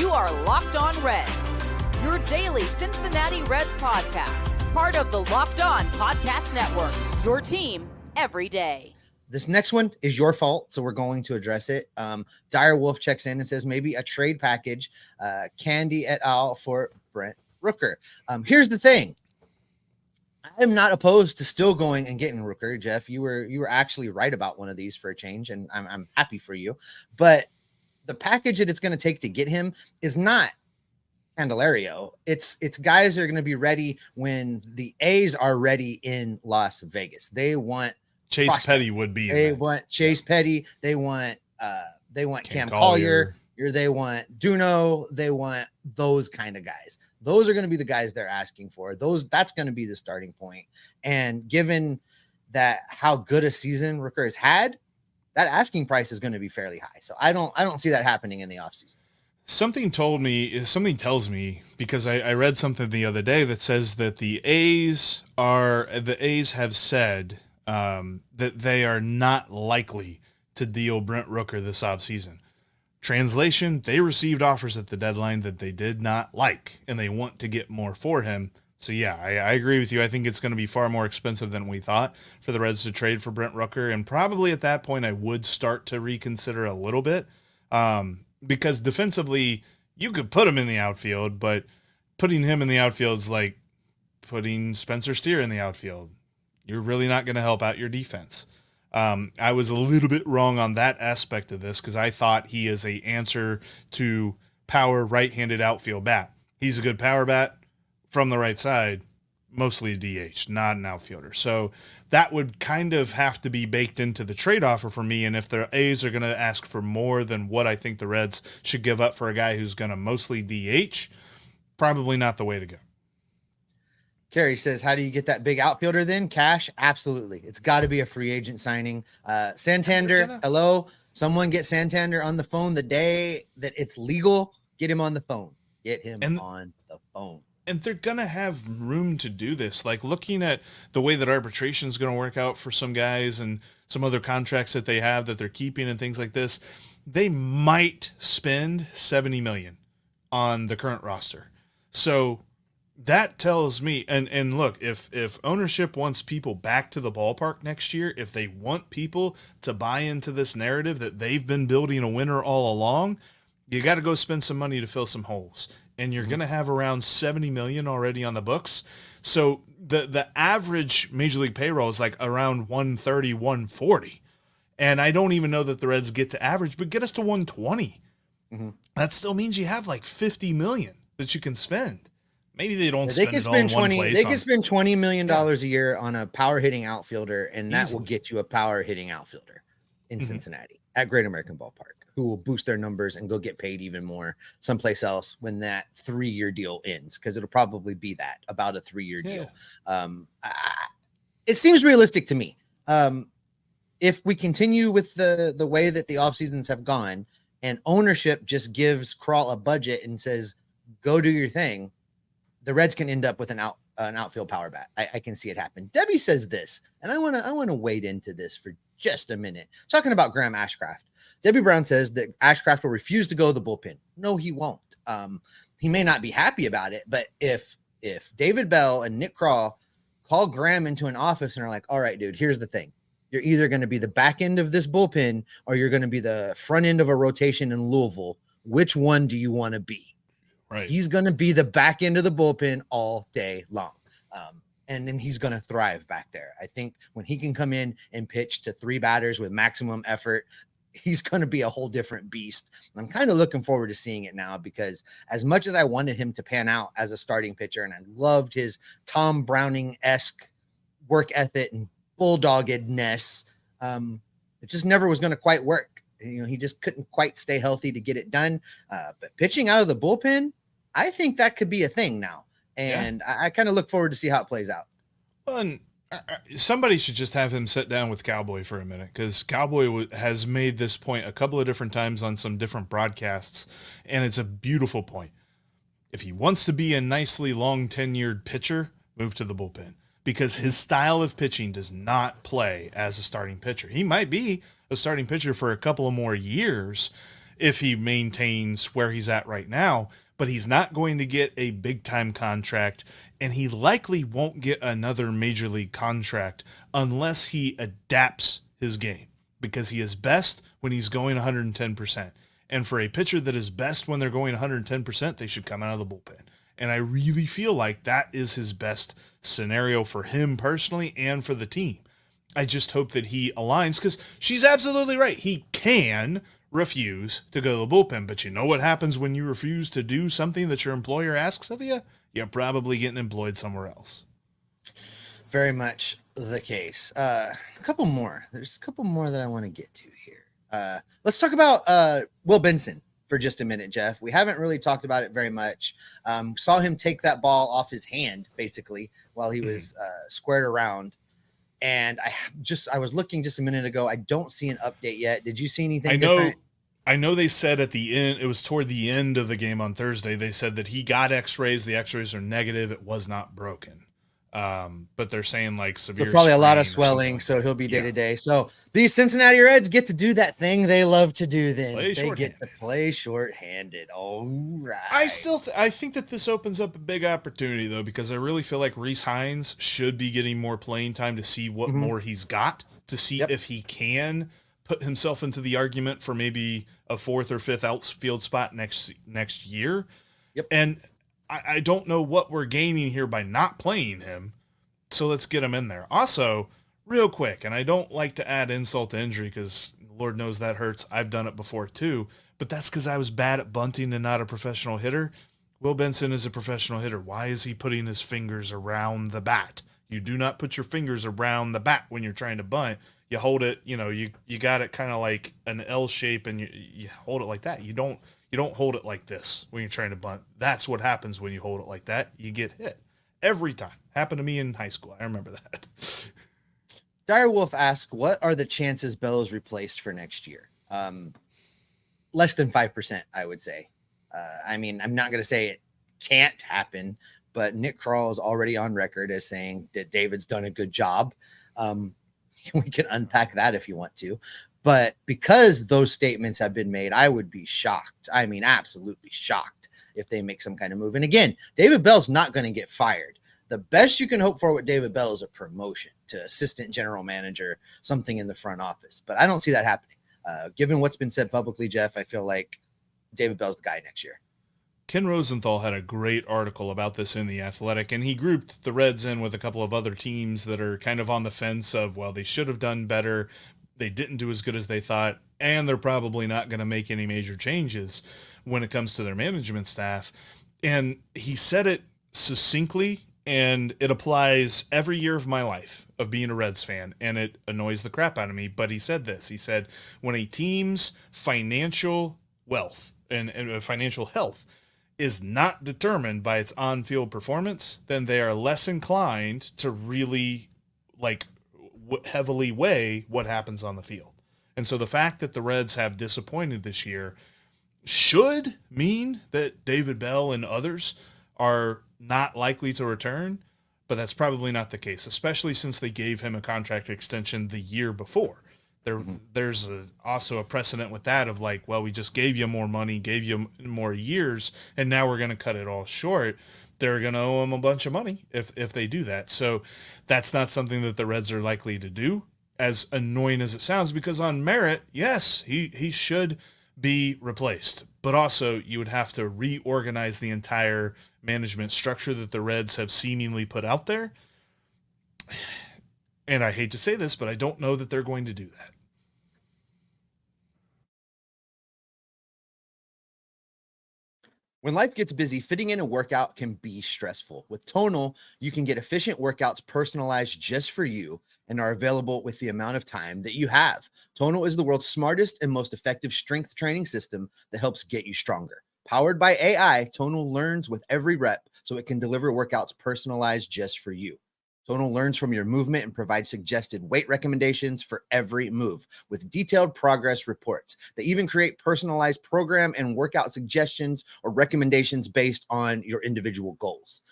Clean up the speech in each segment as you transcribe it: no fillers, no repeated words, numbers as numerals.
You are Locked On Reds, your daily Cincinnati Reds podcast, part of the Locked On Podcast Network, your team every day. This next one is your fault, so we're going to address it. Dire Wolf checks in and says maybe a trade package, Candy et al. For Brent Rooker. Here's the thing. I'm not opposed to still going and getting Rooker. Jeff, you were actually right about one of these for a change, and I'm happy for you. But the package that it's going to take to get him is not Candelario. It's guys that are going to be ready when the A's are ready in Las Vegas. They want Chase prospect. Petty would be. They want Chase Petty. They want Cam Collier. They want Duno. They want those kind of guys. Those are going to be the guys they're asking for. That's going to be the starting point. And given that how good a season Rooker has had, that asking price is going to be fairly high. So I don't see that happening in the offseason. Something tells me, because I read something the other day that says that the A's have said that they are not likely to deal Brent Rooker this offseason. Translation, they received offers at the deadline that they did not like, and they want to get more for him. So, yeah, I agree with you. I think it's going to be far more expensive than we thought for the Reds to trade for Brent Rooker, and probably at that point I would start to reconsider a little bit because defensively you could put him in the outfield, but putting him in the outfield is like putting Spencer Steer in the outfield. You're really not going to help out your defense. I was a little bit wrong on that aspect of this because I thought he is an answer to power right-handed outfield bat. He's a good power bat from the right side, mostly a DH, not an outfielder. So that would kind of have to be baked into the trade offer for me. And if the A's are going to ask for more than what I think the Reds should give up for a guy who's going to mostly DH, probably not the way to go. Kerry says, how do you get that big outfielder then? Cash? Absolutely. It's got to be a free agent signing. Santander, hello. Someone get Santander on the phone the day that it's legal. Get him on the phone. Get him on the phone. And they're going to have room to do this. Like looking at the way that arbitration is going to work out for some guys and some other contracts that they have that they're keeping and things like this, they might spend $70 million on the current roster. So that tells me, and look, if ownership wants people back to the ballpark next year, if they want people to buy into this narrative that they've been building a winner all along, you got to go spend some money to fill some holes. And you're going to have around $70 million already on the books. So the average Major League payroll is like around 130, 140. And I don't even know that the Reds get to average, but get us to 120. Mm-hmm. That still means you have like $50 million that you can spend. Maybe they don't spend it all in one place. They can spend $20 million a year on a power hitting outfielder, and that will get you a power hitting outfielder in Cincinnati at Great American Ballpark, who will boost their numbers and go get paid even more someplace else when that 3-year deal ends, because it'll probably be about a 3-year deal. It seems realistic to me. If we continue with the way that the off seasons have gone and ownership just gives Krall a budget and says, go do your thing, the Reds can end up with an outfield power bat. I can see it happen. Debbie says this, and I want to wade into this for just a minute. Talking about Graham Ashcraft. Debbie Brown says that Ashcraft will refuse to go to the bullpen. No, he won't. He may not be happy about it, but if David Bell and Nick Krall call Graham into an office and are like, all right, dude, here's the thing. You're either going to be the back end of this bullpen or you're going to be the front end of a rotation in Louisville. Which one do you want to be? Right. He's going to be the back end of the bullpen all day long. And then he's going to thrive back there. I think when he can come in and pitch to 3 batters with maximum effort, he's going to be a whole different beast. I'm kind of looking forward to seeing it now, because as much as I wanted him to pan out as a starting pitcher, and I loved his Tom Browning-esque work ethic and bulldoggedness, it just never was going to quite work. He just couldn't quite stay healthy to get it done. But pitching out of the bullpen, I think that could be a thing now. And I kind of look forward to see how it plays out. Well, and somebody should just have him sit down with Cowboy for a minute, because Cowboy has made this point a couple of different times on some different broadcasts, and it's a beautiful point. If he wants to be a nicely long tenured pitcher, move to the bullpen, because his style of pitching does not play as a starting pitcher. He might be a starting pitcher for a couple of more years. if he maintains where he's at right now, but he's not going to get a big time contract, and he likely won't get another major league contract unless he adapts his game, because he is best when he's going 110%. And for a pitcher that is best when they're going 110%, they should come out of the bullpen. And I really feel like that is his best scenario for him personally and for the team. I just hope that he aligns, because she's absolutely right. He can refuse to go to the bullpen, but you know what happens when you refuse to do something that your employer asks of you? You're probably getting employed somewhere else. Very much the case. A couple more. There's a couple more that I want to get to here. Let's talk about Will Benson for just a minute, Jeff. We haven't really talked about it very much. Saw him take that ball off his hand, basically, while he was squared around. And I was looking just a minute ago. I don't see an update yet. Did you see anything different? I know they said at the end, it was toward the end of the game on Thursday, they said that he got x-rays. The x-rays are negative. It was not broken. But they're saying like severe. So probably a lot of swelling, so he'll be day to day. So these Cincinnati Reds get to do that thing they love to do. Then they get to play shorthanded. All right. I think that this opens up a big opportunity though, because I really feel like Rhys Hines should be getting more playing time to see what more he's got, to see if he can put himself into the argument for maybe a 4th or 5th outfield spot next year. Yep. And I don't know what we're gaining here by not playing him, so let's get him in there. Also, real quick, and I don't like to add insult to injury because Lord knows that hurts. I've done it before too, but that's because I was bad at bunting and not a professional hitter. Will Benson is a professional hitter. Why is he putting his fingers around the bat? You do not put your fingers around the bat when you're trying to bunt. You hold it, you got it kind of like an L shape, and you hold it like that. You don't hold it like this when you're trying to bunt. That's what happens when you hold it like that. You get hit every time. Happened to me in high school. I remember that. Direwolf asks, what are the chances Bell is replaced for next year? Less than 5%, I would say. I mean, I'm not going to say it can't happen, but Nick Krall is already on record as saying that David's done a good job. We can unpack that if you want to. But because those statements have been made, I would be shocked. I mean, absolutely shocked if they make some kind of move. And again, David Bell's not going to get fired. The best you can hope for with David Bell is a promotion to assistant general manager, something in the front office. But I don't see that happening. Given what's been said publicly, Jeff, I feel like David Bell's the guy next year. Ken Rosenthal had a great article about this in The Athletic, and he grouped the Reds in with a couple of other teams that are kind of on the fence of, well, they should have done better. They didn't do as good as they thought, and they're probably not going to make any major changes when it comes to their management staff. And he said it succinctly, and it applies every year of my life of being a Reds fan, and it annoys the crap out of me. But he said this. He said, when a team's financial wealth and financial health is not determined by its on-field performance, then they are less inclined to really heavily weigh what happens on the field. And so the fact that the Reds have disappointed this year should mean that David Bell and others are not likely to return, but that's probably not the case, especially since they gave him a contract extension the year before. There's also a precedent with that of like, well, we just gave you more money, gave you more years, and now we're going to cut it all short. They're going to owe him a bunch of money if they do that. So that's not something that the Reds are likely to do, as annoying as it sounds, because on merit, yes, he should be replaced. But also you would have to reorganize the entire management structure that the Reds have seemingly put out there. And I hate to say this, but I don't know that they're going to do that. When life gets busy, fitting in a workout can be stressful. With Tonal, you can get efficient workouts personalized just for you and are available with the amount of time that you have. Tonal is the world's smartest and most effective strength training system that helps get you stronger. Powered by AI, Tonal learns with every rep so it can deliver workouts personalized just for you. Tonal learns from your movement and provides suggested weight recommendations for every move with detailed progress reports. They even create personalized program and workout suggestions or recommendations based on your individual goals.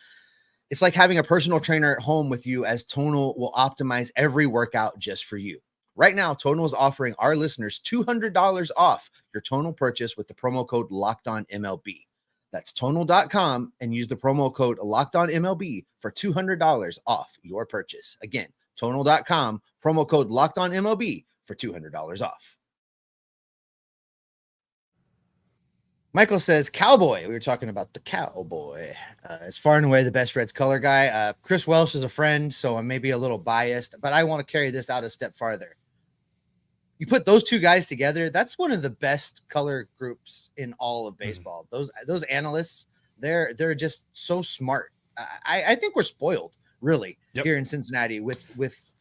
It's like having a personal trainer at home with you, as Tonal will optimize every workout just for you. Right now, Tonal is offering our listeners $200 off your Tonal purchase with the promo code LockedOnMLB. That's Tonal.com and use the promo code LockedOnMLB for $200 off your purchase. Again, Tonal.com, promo code LockedOnMLB for $200 off. Michael says, Cowboy. We were talking about the Cowboy. Is far and away the best Reds color guy. Chris Welsh is a friend, so I'm maybe a little biased, but I want to carry this out a step farther. You put those two guys together, that's one of the best color groups in all of baseball. Those analysts, they're just so smart. I think we're spoiled, really, here in Cincinnati with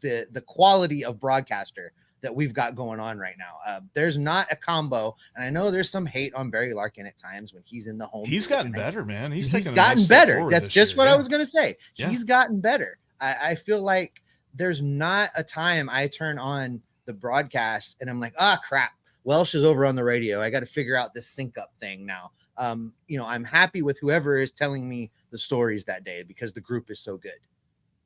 the quality of broadcaster that we've got going on right now. There's not a combo, and I know there's some hate on Barry Larkin at times when he's in the home. He's gotten better, man. He's gotten better. That's just what I was going to say. Yeah. He's gotten better. I feel like there's not a time I turn on the broadcast and I'm like, crap, Welsh is over on the radio. I got to figure out this sync up thing now. I'm happy with whoever is telling me the stories that day because the group is so good.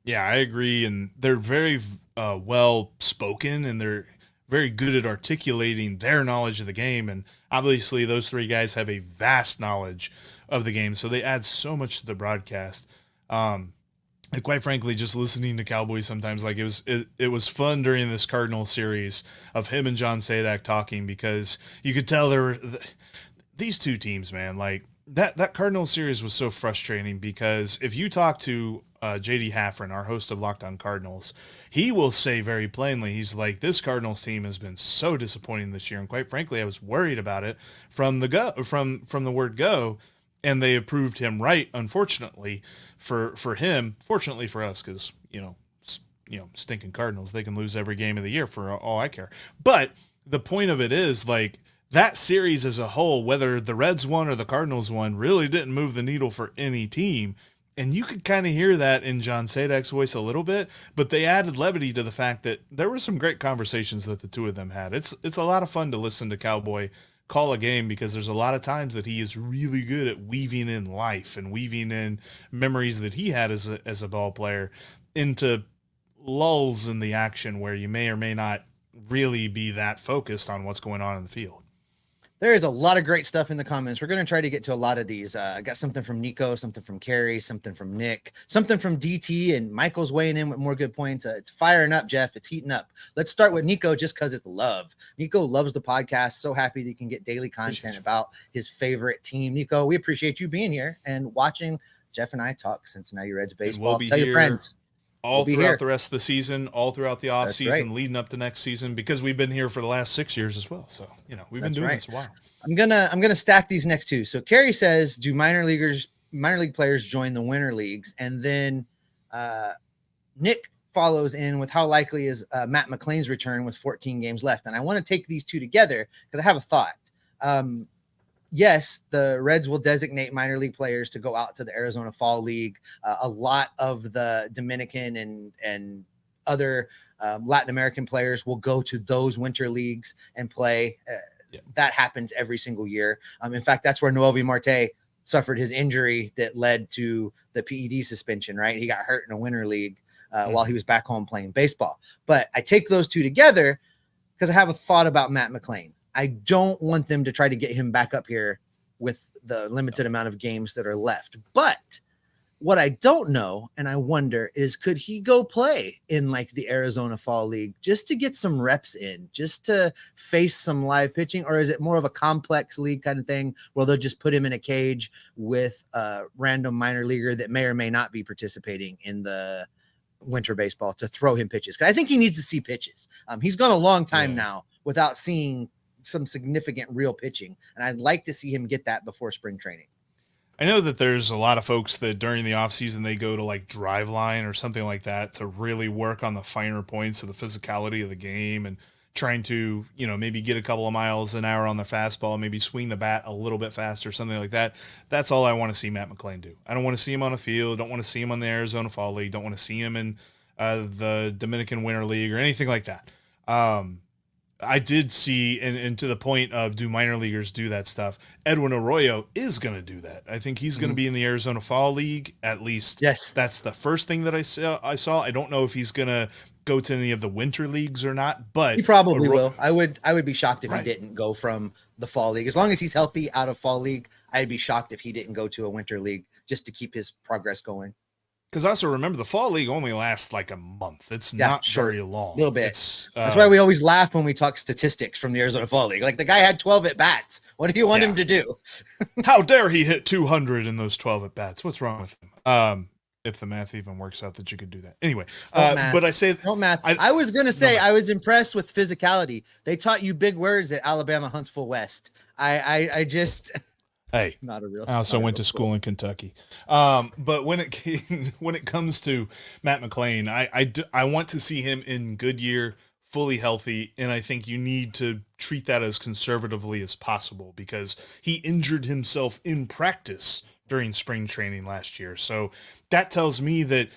Yeah, I agree. And they're very well spoken and they're very good at articulating their knowledge of the game. And obviously those three guys have a vast knowledge of the game. So they add so much to the broadcast. And quite frankly, just listening to Cowboys sometimes, like it was fun during this Cardinal series of him and John Sadak talking because you could tell these two teams, man, like that Cardinal series was so frustrating because if you talk to JD Haffron, our host of Locked On Cardinals, he will say very plainly, he's like, this Cardinals team has been so disappointing this year. And quite frankly, I was worried about it from the word go. And they approved him right, unfortunately for him, fortunately for us, because stinking Cardinals, they can lose every game of the year for all I care. But the point of it is, like, that series as a whole, whether the Reds won or the Cardinals won, really didn't move the needle for any team. And you could kind of hear that in John Sadak's voice a little bit, but they added levity to the fact that there were some great conversations that the two of them had. It's a lot of fun to listen to Cowboy call a game because there's a lot of times that he is really good at weaving in life and weaving in memories that he had as a ball player into lulls in the action where you may or may not really be that focused on what's going on in the field. There is a lot of great stuff in the comments. We're going to try to get to a lot of these. I got something from Nico, something from Carrie, something from Nick, something from DT, and Michael's weighing in with more good points. It's firing up, Jeff. It's heating up. Let's start with Nico just because it's love. Nico loves the podcast. So happy that he can get daily content about his favorite team. Nico, we appreciate you being here and watching Jeff and I talk Cincinnati Reds baseball. Tell your friends. All throughout the rest of the season, all throughout the off season, leading up to next season, because we've been here for the last 6 years as well. So, we've been doing this a while. I'm gonna stack these next two. So Carrie says, do minor league players join the winter leagues? And then Nick follows in with how likely is Matt McLain's return with 14 games left? And I want to take these two together because I have a thought. Yes, the Reds will designate minor league players to go out to the Arizona Fall League. A lot of the Dominican and other Latin American players will go to those winter leagues and play. That happens every single year. In fact, that's where Noelvi Marte suffered his injury that led to the PED suspension, right? He got hurt in a winter league while he was back home playing baseball. But I take those two together because I have a thought about Matt McLain. I don't want them to try to get him back up here with the limited amount of games that are left. But what I don't know, and I wonder, is could he go play in like the Arizona Fall League just to get some reps in, just to face some live pitching? Or is it more of a complex league kind of thing where they'll just put him in a cage with a random minor leaguer that may or may not be participating in the winter baseball to throw him pitches? Because I think he needs to see pitches. He's gone a long time now without seeing some significant real pitching, and I'd like to see him get that before spring training. I know that there's a lot of folks that during the offseason they go to like Driveline or something like that to really work on the finer points of the physicality of the game and trying to, maybe get a couple of miles an hour on the fastball, maybe swing the bat a little bit faster, something like that. That's all I want to see Matt McLain do. I don't want to see him on a field. Don't want to see him on the Arizona Fall League. Don't want to see him in the Dominican Winter League or anything like that. I did see, and to the point of do minor leaguers do that stuff, Edwin Arroyo is going to do that. I think he's going to be in the Arizona Fall League, at least. Yes. That's the first thing that I saw. I don't know if he's going to go to any of the winter leagues or not, but he probably will. I would be shocked if Right. he didn't go from the fall league. As long as he's healthy out of fall league, I'd be shocked if he didn't go to a winter league just to keep his progress going. Because also remember, the fall league only lasts like a month. It's not short, very long. A little bit. That's why we always laugh when we talk statistics from the Arizona Fall League. Like, the guy had 12 at bats. What do you want him to do? How dare he hit 200 in those 12 at bats? What's wrong with him? If the math even works out that you could do that. Anyway, but I say don't math. I was gonna say I was impressed with physicality. They taught you big words at Alabama Huntsville West. I just. Hey, not a real. I also went to school in Kentucky. But when it comes to Matt McLain, I want to see him in Goodyear, fully healthy, and I think you need to treat that as conservatively as possible because he injured himself in practice during spring training last year. So that tells me that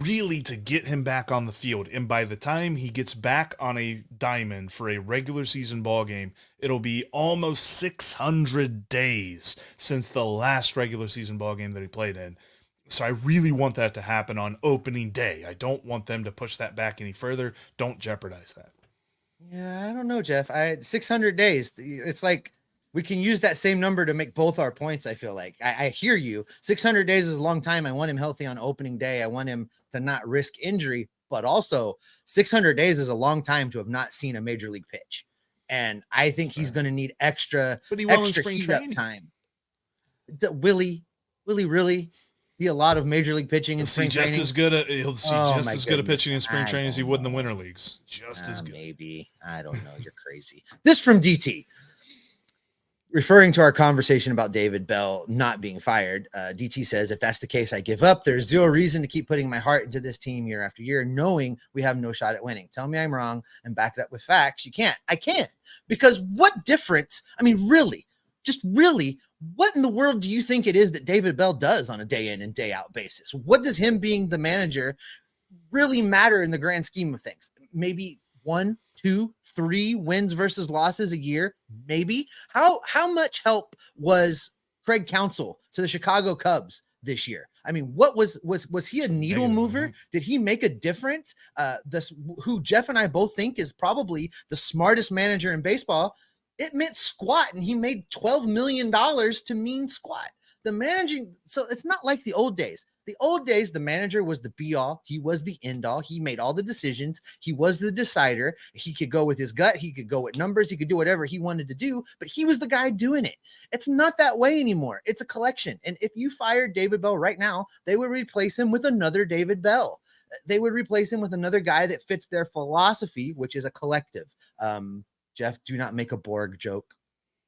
really to get him back on the field, and by the time he gets back on a diamond for a regular season ball game, it'll be almost 600 days since the last regular season ball game that he played in. So I really want that to happen on opening day. I don't want them to push that back any further. Don't jeopardize that. Yeah, I don't know, Jeff. 600 days. It's like we can use that same number to make both our points. I feel like I hear you. 600 days is a long time. I want him healthy on opening day. I want him to not risk injury, but also 600 days is a long time to have not seen a major league pitch. And I think he's going to need extra heat up time. Willie really see a lot of major league pitching in spring training. He'll see just as good at pitching in spring training as he would in the winter leagues. Just as good. Maybe. I don't know. You're crazy. This from DT. Referring to our conversation about David Bell not being fired, DT says, if that's the case, I give up. There's zero reason to keep putting my heart into this team year after year, knowing we have no shot at winning. Tell me I'm wrong and back it up with facts. You can't. I can't. Because what difference? I mean, really, what in the world do you think it is that David Bell does on a day in and day out basis? What does him being the manager really matter in the grand scheme of things? Maybe 1, 2, 3 wins versus losses a year, maybe. How much help was Craig Counsell to the Chicago Cubs this year? I mean, what was he a needle mover? Did he make a difference? Who Jeff and I both think is probably the smartest manager in baseball. It meant squat, and he made $12 million to mean squat. So it's not like the old days. The old days, the manager was the be-all. He was the end-all. He made all the decisions. He was the decider. He could go with his gut. He could go with numbers. He could do whatever he wanted to do, but he was the guy doing it. It's not that way anymore. It's a collection. And if you fired David Bell right now, they would replace him with another David Bell. They would replace him with another guy that fits their philosophy, which is a collective. Jeff, do not make a Borg joke.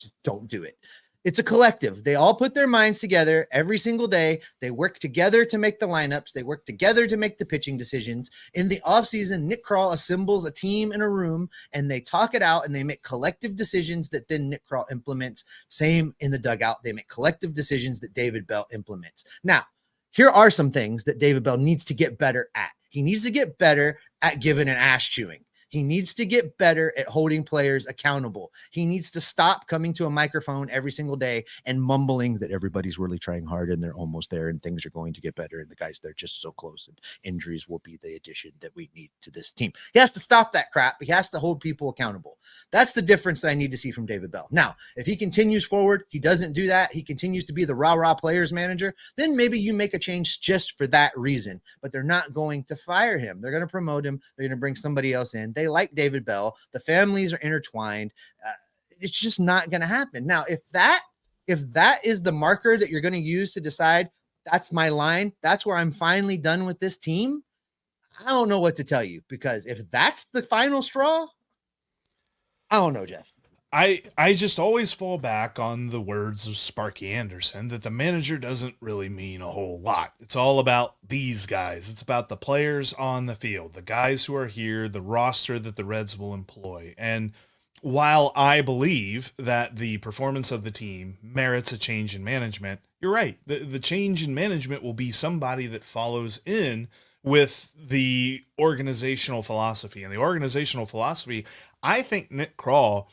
Just don't do it. It's a collective. They all put their minds together every single day. They work together to make the lineups. They work together to make the pitching decisions. In the offseason, Nick Krall assembles a team in a room, and they talk it out, and they make collective decisions that then Nick Krall implements. Same in the dugout. They make collective decisions that David Bell implements. Now, here are some things that David Bell needs to get better at. He needs to get better at giving an ass chewing. He needs to get better at holding players accountable. He needs to stop coming to a microphone every single day and mumbling that everybody's really trying hard and they're almost there and things are going to get better and the guys, they're just so close and injuries will be the addition that we need to this team. He has to stop that crap. He has to hold people accountable. That's the difference that I need to see from David Bell. Now, if he continues forward, he doesn't do that. He continues to be the rah-rah players manager, then maybe you make a change just for that reason, but they're not going to fire him. They're going to promote him. They're going to bring somebody else in. They like David Bell. The families are intertwined. It's just not going to happen. Now, if that is the marker that you're going to use to decide that's my line, that's where I'm finally done with this team, I don't know what to tell you, because if that's the final straw, I don't know, Jeff. I just always fall back on the words of Sparky Anderson that the manager doesn't really mean a whole lot. It's all about these guys. It's about the players on the field, the guys who are here, the roster that the Reds will employ. And while I believe that the performance of the team merits a change in management, you're right. The change in management will be somebody that follows in with the organizational philosophy. And the organizational philosophy, I think Nick Krall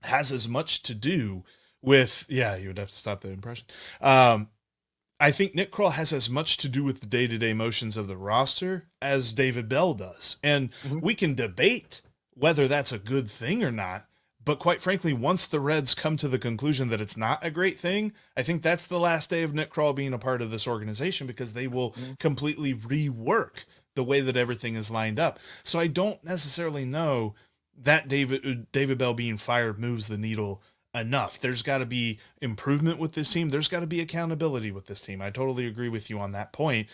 has as much to do with, you would have to stop the impression. I I think Nick Krall has as much to do with the day-to-day motions of the roster as David Bell does. And we can debate whether that's a good thing or not. But quite frankly, once the Reds come to the conclusion that it's not a great thing, I think that's the last day of Nick Krall being a part of this organization, because they will completely rework the way that everything is lined up. So I don't necessarily know that David Bell being fired moves the needle enough. There's got to be improvement with this team. There's got to be accountability with this team. I totally agree with you on that point.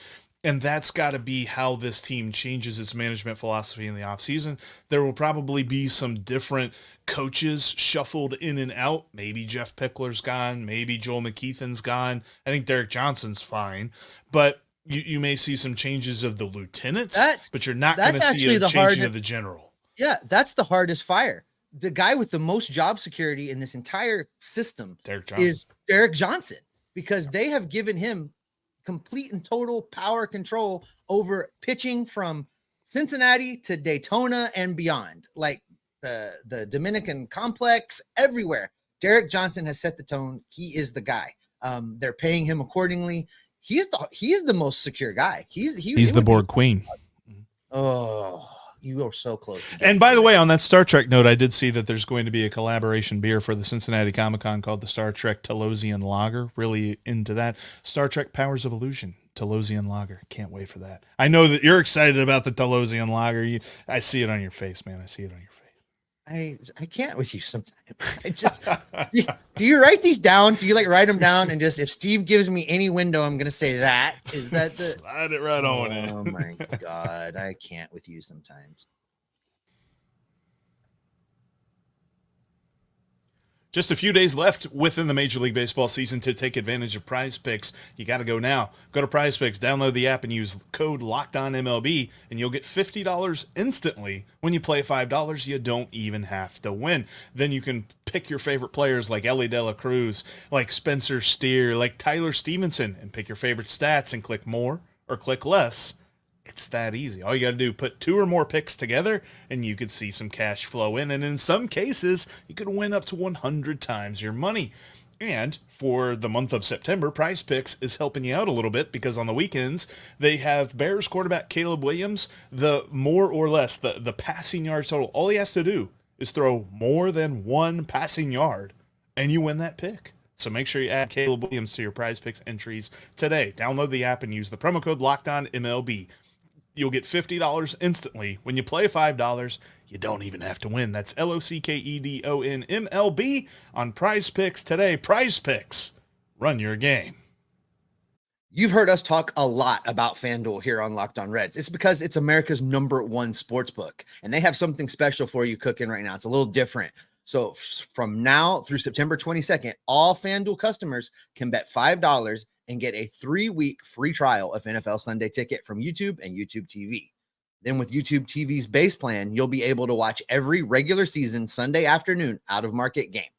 And that's got to be how this team changes its management philosophy in the offseason. There will probably be some different coaches shuffled in and out. Maybe Jeff Pickler's gone. Maybe Joel McKeithen's gone. I think Derek Johnson's fine. But you may see some changes of the lieutenants, but you're not going to see a changing of the general. Yeah, that's the hardest fire. The guy with the most job security in this entire system is Derek Johnson, because they have given him complete and total power control over pitching from Cincinnati to Daytona and beyond, like the Dominican complex, everywhere. Derek Johnson has set the tone. He is the guy. They're paying him accordingly. He's the most secure guy. He's the board queen. Oh, you are so close. And by the way, on that Star Trek note, I did see that there's going to be a collaboration beer for the Cincinnati Comic-Con called the Star Trek Talosian Lager. Really into that. Star Trek Powers of Illusion, Talosian Lager. Can't wait for that. I know that you're excited about the Talosian Lager. I see it on your face, man. I see it on your face. I can't with you sometimes. I just do you write these down? Do you like write them down and just, if Steve gives me any window, I'm gonna say that? Is that the slide it right on it? Oh my God, I can't with you sometimes. Just a few days left within the Major League Baseball season to take advantage of Prize Picks. You got to go now. Go to Prize Picks, download the app, and use code LOCKEDONMLB, and you'll get $50 instantly. When you play $5, you don't even have to win. Then you can pick your favorite players like Ellie De La Cruz, like Spencer Steer, like Tyler Stevenson, and pick your favorite stats and click more or click less. It's that easy. All you got to do, put 2 or more picks together, and you could see some cash flow in. And in some cases, you could win up to 100 times your money. And for the month of September, Prize Picks is helping you out a little bit, because on the weekends, they have Bears quarterback Caleb Williams, the more or less, the passing yards total. All he has to do is throw more than 1 passing yard, and you win that pick. So make sure you add Caleb Williams to your Prize Picks entries today. Download the app and use the promo code LOCKEDONMLB. You'll get $50 instantly. When you play $5, you don't even have to win. That's LOCKEDONMLB on Prize Picks today. Prize Picks, run your game. You've heard us talk a lot about FanDuel here on Locked On Reds. It's because it's America's #1 sports book, and they have something special for you cooking right now. It's a little different. So from now through September 22nd, all FanDuel customers can bet $5 and get a 3-week free trial of NFL Sunday Ticket from YouTube and YouTube TV. Then with YouTube TV's base plan, you'll be able to watch every regular season Sunday afternoon out-of-market game.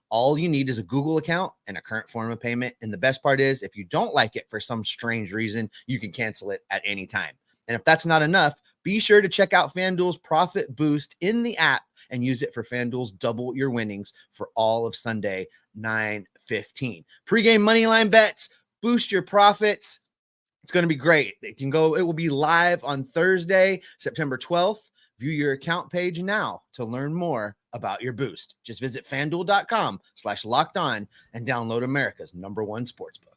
All you need is a Google account and a current form of payment. And the best part is, if you don't like it for some strange reason, you can cancel it at any time. And if that's not enough, be sure to check out FanDuel's Profit Boost in the app and use it for FanDuel's Double Your Winnings for all of Sunday, 9/15. Pre-game moneyline bets, boost your profits. It's going to be great. It will be live on Thursday, September 12th. View your account page now to learn more about your boost. Just visit FanDuel.com/lockedon and download America's #1 sportsbook.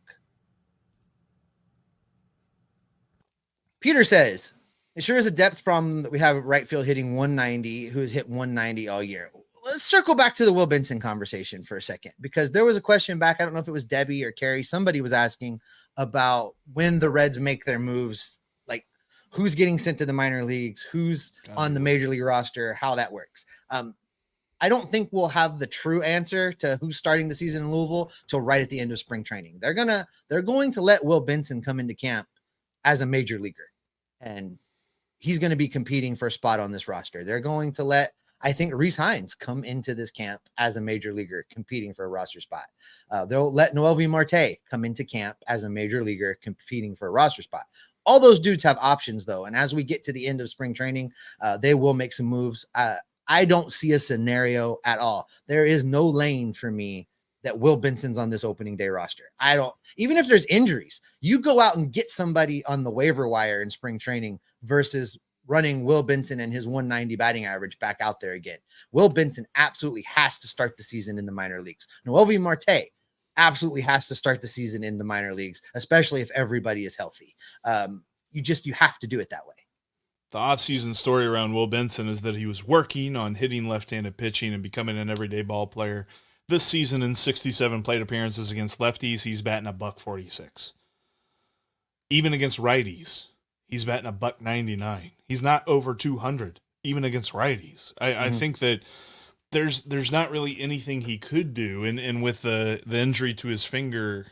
Peter says, it sure is a depth problem that we have at right field hitting 190, who has hit 190 all year. Let's circle back to the Will Benson conversation for a second, because there was a question back. I don't know if it was Debbie or Carrie. Somebody was asking about when the Reds make their moves, like who's getting sent to the minor leagues, who's on the major league roster, how that works. I don't think we'll have the true answer to who's starting the season in Louisville till right at the end of spring training. They're going to let Will Benson come into camp as a major leaguer, and he's going to be competing for a spot on this roster. They're going to let, I think, Reese Hines come into this camp as a major leaguer competing for a roster spot. They'll let Noelvi Marte come into camp as a major leaguer competing for a roster spot. All those dudes have options, though, and as we get to the end of spring training, they will make some moves. I don't see a scenario at all. There is no lane for me that Will Benson's on this opening day roster. I don't, even if there's injuries, you go out and get somebody on the waiver wire in spring training versus running Will Benson and his 190 batting average back out there again. Will Benson absolutely has to start the season in the minor leagues. Noelvi Marte absolutely has to start the season in the minor leagues, especially if everybody is healthy. You have to do it that way. The offseason story around Will Benson is that he was working on hitting left-handed pitching and becoming an everyday ball player. This season, in 67 plate appearances against lefties, he's batting a $146. Even against righties, he's batting a $199. He's not over 200, even against righties. I think that there's not really anything he could do, and with the injury to his finger,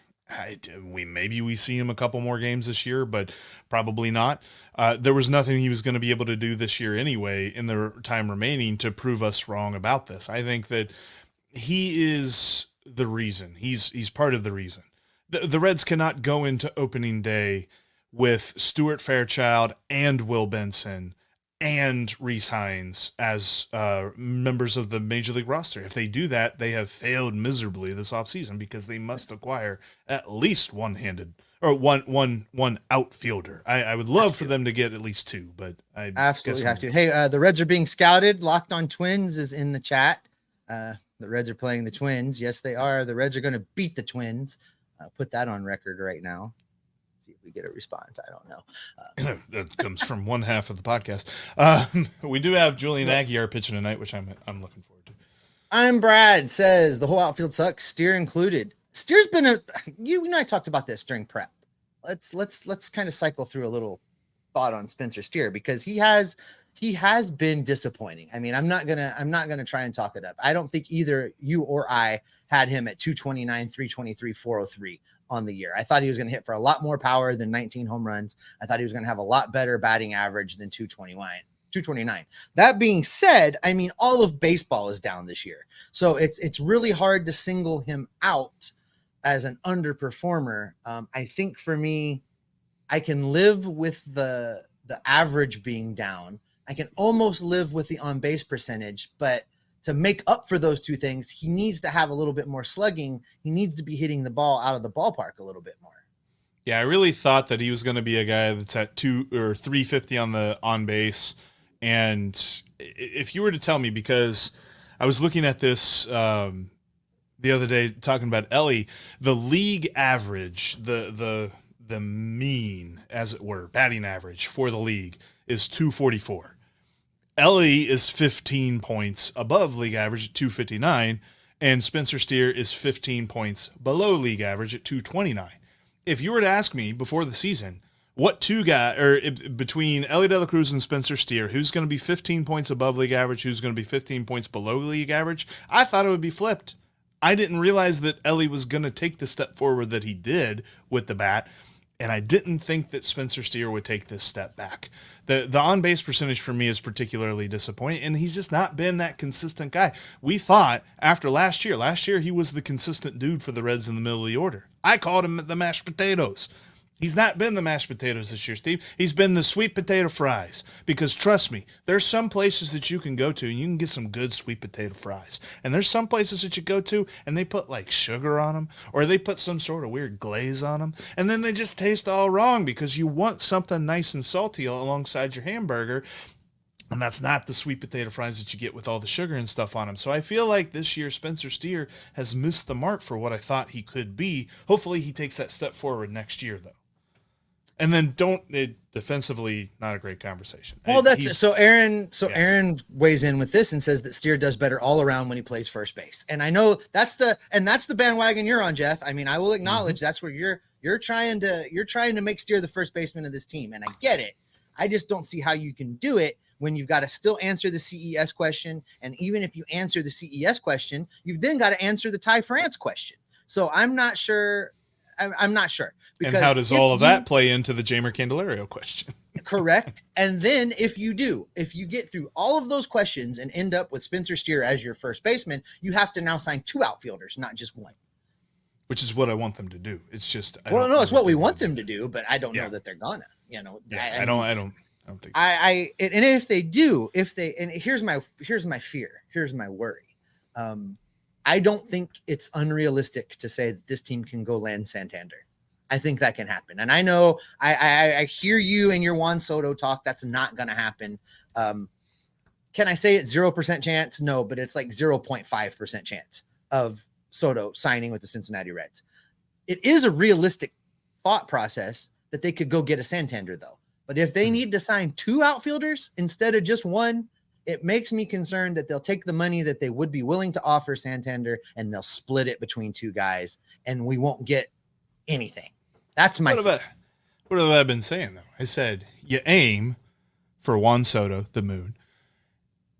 maybe we see him a couple more games this year, but probably not. There was nothing he was going to be able to do this year anyway in the time remaining to prove us wrong about this. I think that he is the reason. He's part of the reason. The Reds cannot go into opening day with Stuart Fairchild and Will Benson and Rhys Hines as members of the Major League roster. If they do that, they have failed miserably this offseason because they must acquire at least one-handed or one outfielder. I would love for them to get at least two, but I absolutely have to. Hey, the Reds are being scouted. Locked on Twins is in the chat. The Reds are playing the Twins. Yes, they are. The Reds are going to beat the Twins. Put that on record right now. See if we get a response. I don't know. That comes from one half of the podcast. We do have Julian Aguiar pitching tonight, which I'm looking forward to. I'm Brad. Says the whole outfield sucks, Steer included. Steer's been you and I talked about this during prep. Let's kind of cycle through a little thought on Spencer Steer because he has been disappointing. I mean, I'm not gonna try and talk it up. I don't think either you or I had him at 229, 323, 403 on the year. I thought he was going to hit for a lot more power than 19 home runs. I thought he was going to have a lot better batting average than 229. That being said, I mean, all of baseball is down this year. So it's really hard to single him out as an underperformer. I think for me, I can live with the average being down. I can almost live with the on-base percentage, but to make up for those two things, he needs to have a little bit more slugging. He needs to be hitting the ball out of the ballpark a little bit more. Yeah, I really thought that he was going to be a guy that's at 2 or 350 on the on base. And if you were to tell me, because I was looking at this the other day talking about Ellie, the league average, the mean, as it were, batting average for the league is 244. Ellie is 15 points above league average at 259, and Spencer Steer is 15 points below league average at 229. If you were to ask me before the season, what two guys, or between Ellie De La Cruz and Spencer Steer, who's going to be 15 points above league average, who's going to be 15 points below league average, I thought it would be flipped. I didn't realize that Ellie was going to take the step forward that he did with the bat, and I didn't think that Spencer Steer would take this step back. The on-base percentage for me is particularly disappointing, and he's just not been that consistent guy. We thought after last year he was the consistent dude for the Reds in the middle of the order. I called him the mashed potatoes. He's not been the mashed potatoes this year, Steve. He's been the sweet potato fries. Because trust me, there's some places that you can go to and you can get some good sweet potato fries. And there's some places that you go to and they put like sugar on them or they put some sort of weird glaze on them. And then they just taste all wrong because you want something nice and salty alongside your hamburger. And that's not the sweet potato fries that you get with all the sugar and stuff on them. So I feel like this year Spencer Steer has missed the mark for what I thought he could be. Hopefully he takes that step forward next year, though. And then defensively, not a great conversation. Well, so Aaron weighs in with this and says that Steer does better all around when he plays first base. And I know that's the bandwagon you're on, Jeff. I mean, I will acknowledge that's where you're trying to make Steer the first baseman of this team. And I get it. I just don't see how you can do it when you've got to still answer the CES question. And even if you answer the CES question, you've then got to answer the Ty France question. So I'm not sure. I'm not sure. And how does all of that play into the Jamer Candelario question? Correct. And then if you get through all of those questions and end up with Spencer Steer as your first baseman, you have to now sign 2 outfielders, not just 1. Which is what I want them to do. It's just it's what we want them to do, but I don't know that they're gonna. I don't think. And if they do, and here's my fear, here's my worry. I don't think it's unrealistic to say that this team can go land Santander. I think that can happen. And I know I hear you and your Juan Soto talk. That's not going to happen. Can I say it's 0% chance? No, but it's like 0.5% chance of Soto signing with the Cincinnati Reds. It is a realistic thought process that they could go get a Santander, though. But if they need to sign 2 outfielders instead of just 1, it makes me concerned that they'll take the money that they would be willing to offer Santander and they'll split it between 2 guys, and we won't get anything. That's my what have I been saying, though? I said you aim for Juan Soto, the moon,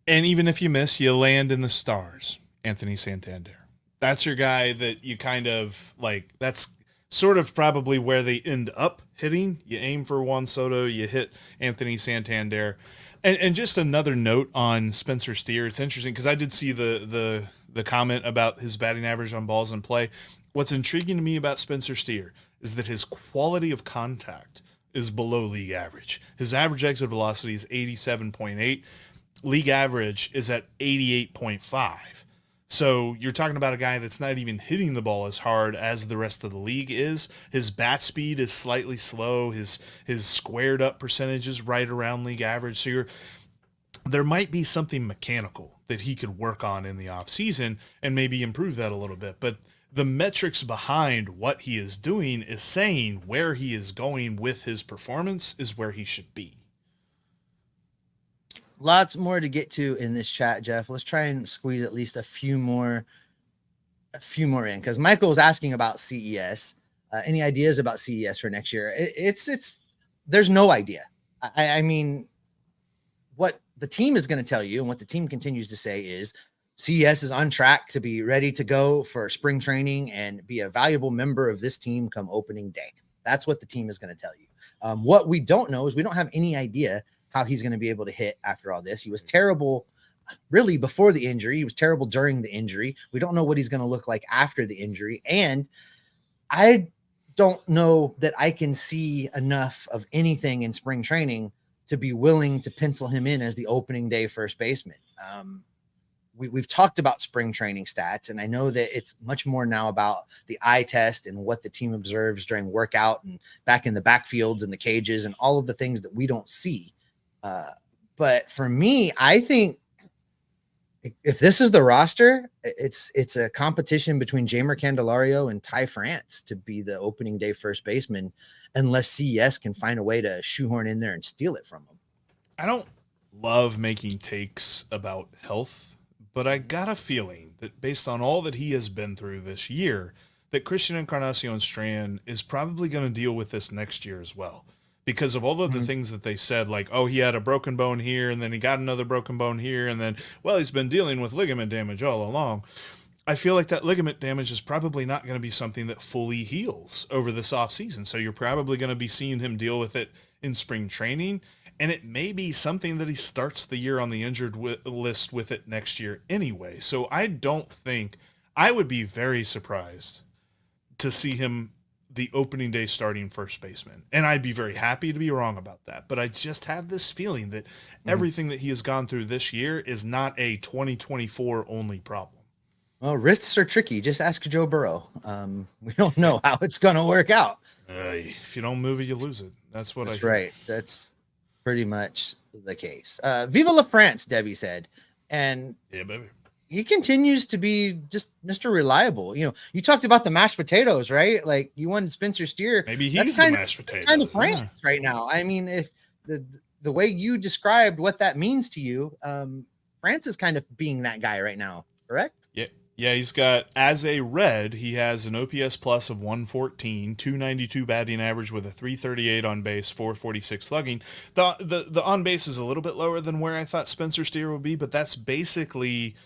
and even if you miss, you land in the stars, Anthony Santander. That's your guy that you kind of like. That's sort of probably where they end up hitting. You aim for Juan Soto, you hit Anthony Santander. And just another note on Spencer Steer. It's interesting because I did see the comment about his batting average on balls in play. What's intriguing to me about Spencer Steer is that his quality of contact is below league average. His average exit velocity is 87.8. League average is at 88.5. So you're talking about a guy that's not even hitting the ball as hard as the rest of the league is. His bat speed is slightly slow. His squared up percentage is right around league average. So there might be something mechanical that he could work on in the offseason and maybe improve that a little bit. But the metrics behind what he is doing is saying where he is going with his performance is where he should be. Lots more to get to in this chat, Jeff. Let's try and squeeze at least a few more in, because Michael was asking about CES. Any ideas about CES for next year? There's no idea. I mean, what the team is going to tell you and what the team continues to say is CES is on track to be ready to go for spring training and be a valuable member of this team come opening day. That's what the team is going to tell you. What we don't know is we don't have any idea how he's going to be able to hit after all this. He was terrible really before the injury. He was terrible during the injury. We don't know what he's going to look like after the injury. And I don't know that I can see enough of anything in spring training to be willing to pencil him in as the opening day first baseman. We've talked about spring training stats, and I know that it's much more now about the eye test and what the team observes during workout and back in the backfields and the cages and all of the things that we don't see. But for me, I think if this is the roster, it's a competition between Jeimer Candelario and Ty France to be the opening day first baseman, unless CES can find a way to shoehorn in there and steal it from them. I don't love making takes about health, but I got a feeling that based on all that he has been through this year, that Christian Encarnacion-Strand is probably going to deal with this next year as well. Because of all of the things that they said, like, oh, he had a broken bone here, and then he got another broken bone here, and then, well, he's been dealing with ligament damage all along. I feel like that ligament damage is probably not going to be something that fully heals over this offseason. So you're probably going to be seeing him deal with it in spring training, and it may be something that he starts the year on the injured list with it next year anyway. So I would be very surprised to see him the opening day starting first baseman. And I'd be very happy to be wrong about that. But I just have this feeling that everything that he has gone through this year is not a 2024 only problem. Well, wrists are tricky. Just ask Joe Burrow. We don't know how it's going to work out. If you don't move it, you lose it. That's right. That's pretty much the case. Viva la France, Debbie said. And yeah, baby. He continues to be just Mr. Reliable. You know, you talked about the mashed potatoes, right? Like you wanted Spencer Steer. Maybe he's the mashed potatoes. Kind of France right now. I mean, if the way you described what that means to you, France is kind of being that guy right now, correct? Yeah. Yeah, he's got, as a Red, he has an OPS plus of 114, 292 batting average with a 338 on base, 446 slugging. The on base is a little bit lower than where I thought Spencer Steer would be, but that's basically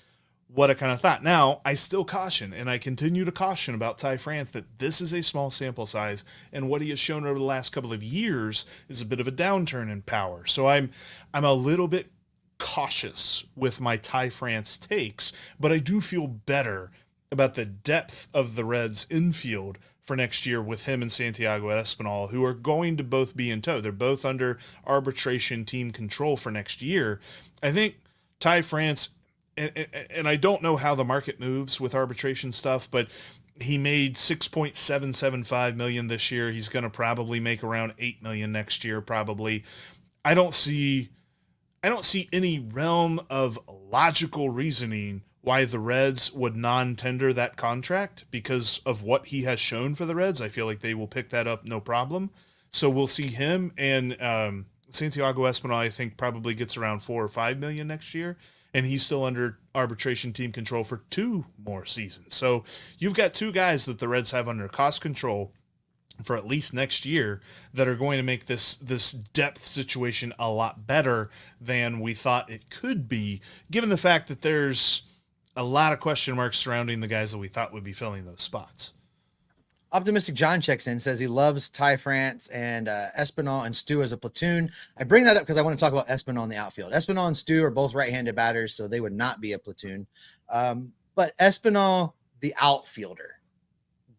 what I kind of thought. Now, I still caution, and I continue to caution about Ty France, that this is a small sample size, and what he has shown over the last couple of years is a bit of a downturn in power. So I'm a little bit cautious with my Ty France takes, but I do feel better about the depth of the Reds infield for next year with him and Santiago Espinal, who are going to both be in tow. They're both under arbitration team control for next year. I think Ty France and I don't know how the market moves with arbitration stuff, but he made $6.775 million this year. He's going to probably make around $8 million next year, probably. I don't see any realm of logical reasoning why the Reds would non-tender that contract because of what he has shown for the Reds. I feel like they will pick that up no problem. So we'll see him, and Santiago Espinal, I think, probably gets around $4 or $5 million next year, and he's still under arbitration team control for 2 more seasons. So you've got 2 guys that the Reds have under cost control for at least next year that are going to make this depth situation a lot better than we thought it could be, given the fact that there's a lot of question marks surrounding the guys that we thought would be filling those spots. Optimistic John checks in, says he loves Ty France and Espinal and Stu as a platoon. I bring that up because I want to talk about Espinal in the outfield. Espinal and Stu are both right-handed batters, so they would not be a platoon. But Espinal, the outfielder,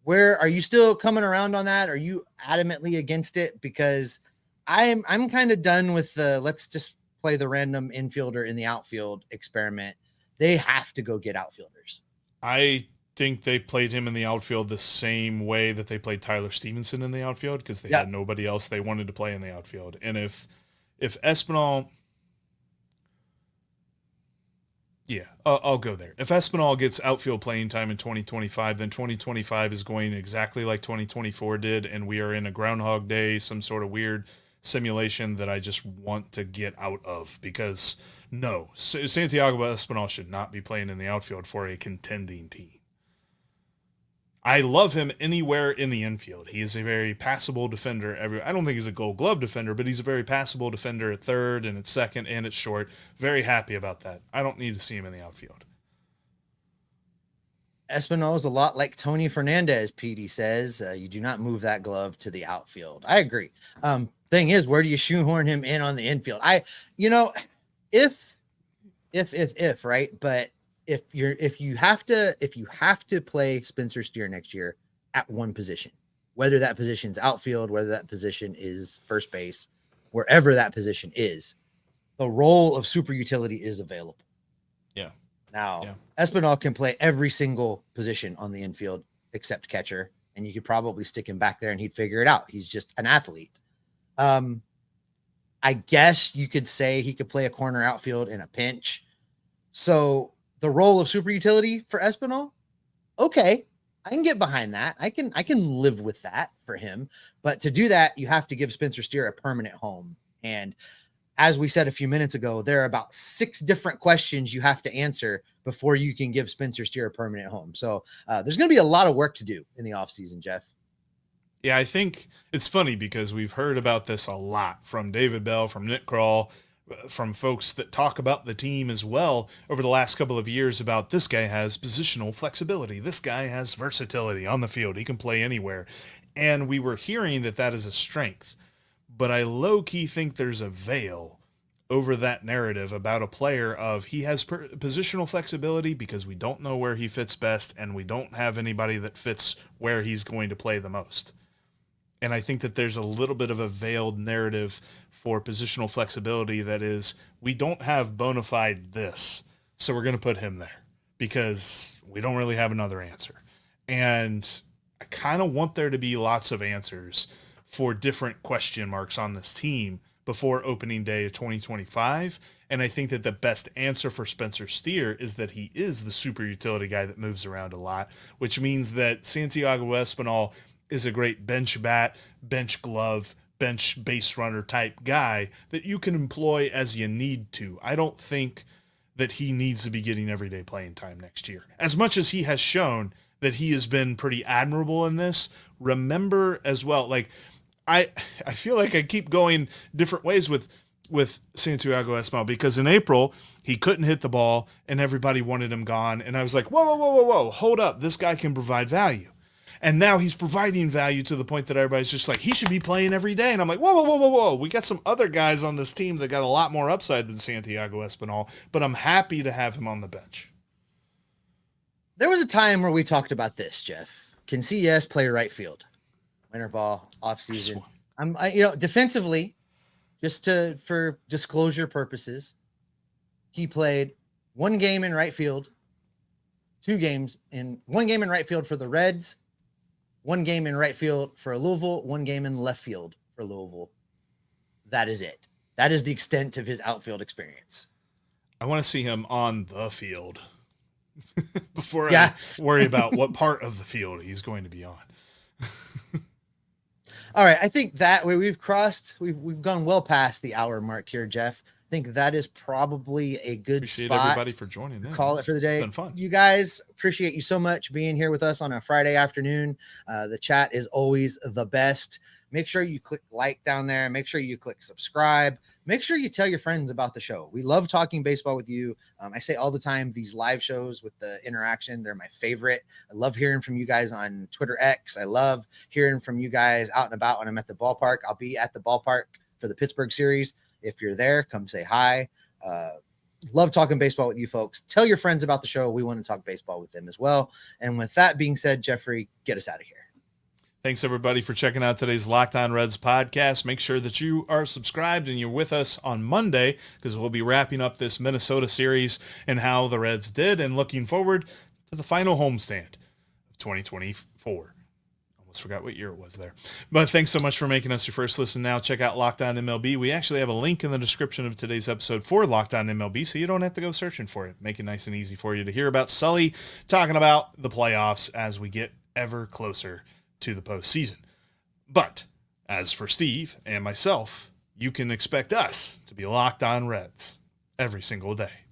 where are you still coming around on that? Are you adamantly against it? Because I'm kind of done with the let's just play the random infielder in the outfield experiment. They have to go get outfielders. I think they played him in the outfield the same way that they played Tyler Stevenson in the outfield because they had nobody else they wanted to play in the outfield. And if Espinal, I'll go there. If Espinal gets outfield playing time in 2025, then 2025 is going exactly like 2024 did, and we are in a Groundhog Day, some sort of weird simulation that I just want to get out of because no, Santiago Espinal should not be playing in the outfield for a contending team. I love him anywhere in the infield. He is a very passable defender. I don't think he's a Gold Glove defender, but he's a very passable defender at third and at second and at short. Very happy about that. I don't need to see him in the outfield. Espinal is a lot like Tony Fernandez, Petey says. You do not move that glove to the outfield. I agree. Thing is, where do you shoehorn him in on the infield? If right, but if you have to play Spencer Steer next year at one position, whether that position is outfield, whether that position is first base, wherever that position is, the role of super utility is available. Yeah. Now, Espinal can play every single position on the infield except catcher, and you could probably stick him back there and he'd figure it out. He's just an athlete. I guess you could say he could play a corner outfield in a pinch. So the role of super utility for Espinal, okay, I can get behind that. I can live with that for him. But to do that, you have to give Spencer Steer a permanent home. And as we said a few minutes ago, there are about 6 different questions you have to answer before you can give Spencer Steer a permanent home. So there's going to be a lot of work to do in the offseason, Jeff. Yeah, I think it's funny because we've heard about this a lot from David Bell, from Nick Kroll, from folks that talk about the team as well over the last couple of years about this guy has positional flexibility. This guy has versatility on the field. He can play anywhere. And we were hearing that is a strength. But I low-key think there's a veil over that narrative about a player of he has positional flexibility because we don't know where he fits best and we don't have anybody that fits where he's going to play the most. And I think that there's a little bit of a veiled narrative for positional flexibility that is, we don't have bona fide this, so we're going to put him there because we don't really have another answer. And I kind of want there to be lots of answers for different question marks on this team before opening day of 2025. And I think that the best answer for Spencer Steer is that he is the super utility guy that moves around a lot, which means that Santiago Espinal is a great bench bat, bench glove, bench base runner type guy that you can employ as you need to. I don't think that he needs to be getting everyday playing time next year. As much as he has shown that he has been pretty admirable in this, remember as well, like I feel like I keep going different ways with Santiago Espinal because in April he couldn't hit the ball and everybody wanted him gone. And I was like, whoa, hold up. This guy can provide value. And now he's providing value to the point that everybody's just like, he should be playing every day. And I'm like, whoa. We got some other guys on this team that got a lot more upside than Santiago Espinal, but I'm happy to have him on the bench. There was a time where we talked about this, Jeff. Can CES play right field? Winter ball, offseason. Defensively, for disclosure purposes, he played 1 game in right field, 1 game in right field for the Reds, 1 game in right field for Louisville, 1 game in left field for Louisville. That is it. That is the extent of his outfield experience. I want to see him on the field before I worry about what part of the field he's going to be on. All right. I think that we've gone well past the hour mark here, Jeff. I think that is probably a good Appreciate spot. everybody for joining in. Call it for the day. It's been fun. You guys, appreciate you so much being here with us on a Friday afternoon. The chat is always the best. Make sure you click like down there. Make sure you click subscribe. Make sure you tell your friends about the show. We love talking baseball with you. I say all the time, these live shows with the interaction, they're my favorite. I love hearing from you guys on Twitter X. I love hearing from you guys out and about when I'm at the ballpark. I'll be at the ballpark for the Pittsburgh series. If you're there, come say hi. Love talking baseball with you folks. Tell your friends about the show. We want to talk baseball with them as well. And with that being said, Jeffrey, get us out of here. Thanks, everybody, for checking out today's Locked On Reds podcast. Make sure that you are subscribed and you're with us on Monday because we'll be wrapping up this Minnesota series and how the Reds did and looking forward to the final homestand of 2024. Almost forgot what year it was there. But thanks so much for making us your first listen now. Check out Locked On MLB. We actually have a link in the description of today's episode for Locked On MLB, so you don't have to go searching for it. Make it nice and easy for you to hear about Sully talking about the playoffs as we get ever closer to the postseason. But as for Steve and myself, you can expect us to be Locked On Reds every single day.